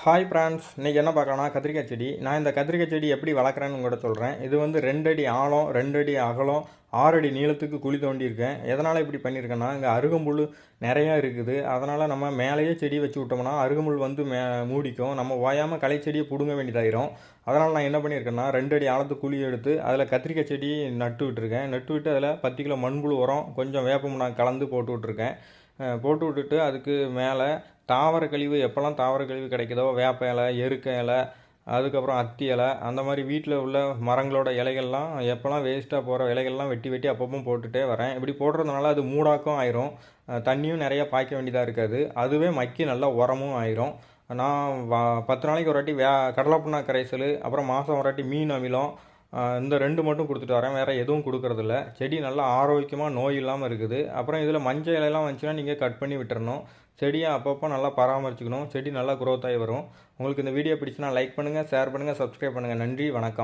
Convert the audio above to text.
Hi friends, இன்றைக்கி என்ன பார்க்கலாம்னா கத்திரிக்காய் செடி. நான் இந்த கத்திரிக்காய் செடி எப்படி வளர்க்குறேன்னு உங்கள்கிட்ட சொல்கிறேன். இது வந்து 2 அடி ஆழம், 2 அடி அகலம், 6 அடி நீளத்துக்கு குழி தோண்டியிருக்கேன். எதனால் இப்படி பண்ணியிருக்கேன்னா, இங்கே அருகம்புல் நிறையா இருக்குது. அதனால் நம்ம மேலேயே செடி வச்சு விட்டோம்னா அருகம்புல் வந்து மூடிக்கும். நம்ம ஓயாமல் களை செடியை பிடுங்க வேண்டியதாயிரும். அதனால் நான் என்ன பண்ணியிருக்கேன்னா 2 அடி ஆழத்துக்கு குழி எடுத்து அதில் கத்திரிக்காய் செடி நட்டு விட்டுருக்கேன். நட்டு விட்டு அதில் 10 கிலோ மண்புழு உரம், கொஞ்சம் வேப்பம் நான் கலந்து போட்டு விட்ருக்கேன். போட்டு விட்டுட்டு அதுக்கு மேலே தாவர கழிவு எப்போல்லாம் தாவர கழிவு கிடைக்குதோ, வேப்ப இலை, எருக்க இலை, அதுக்கப்புறம் அத்தி இலை, அந்த மாதிரி வீட்டில் உள்ள மரங்களோட இலைகள்லாம் எப்போல்லாம் வேஸ்ட்டாக போகிற இலைகள்லாம் வெட்டி வெட்டி அப்பப்போ போட்டுகிட்டே வரேன். இப்படி போடுறதுனால அது மூடாக்கம் ஆயிரும். தண்ணியும் நிறையா பாய்க்க வேண்டியதாக இருக்காது. அதுவே மக்கி நல்லா உரமும் ஆயிரும். நான் 10 நாளைக்கு ஒரு வாட்டி கடலைப்புண்ணா கரைசல், அப்புறம் மாதம் ஒரு வாட்டி மீன் அமிலம், இந்த 2 மட்டும் கொடுத்துட்டு வரேன். வேறு எதுவும் கொடுக்கறதில்ல. செடி நல்லா ஆரோக்கியமாக நோய் இல்லாமல் இருக்குது. அப்புறம் இதில் மஞ்சள் இலையெல்லாம் வந்துச்சுன்னா நீங்கள் கட் பண்ணி விட்டுறணும். செடியை அப்பப்போ நல்லா பராமரிச்சுக்கணும். செடி நல்லா க்ரோத் ஆகி வரும். உங்களுக்கு இந்த வீடியோ பிடிச்சுன்னா லைக் பண்ணுங்கள், ஷேர் பண்ணுங்கள், சப்ஸ்கிரைப் பண்ணுங்கள். நன்றி, வணக்கம்.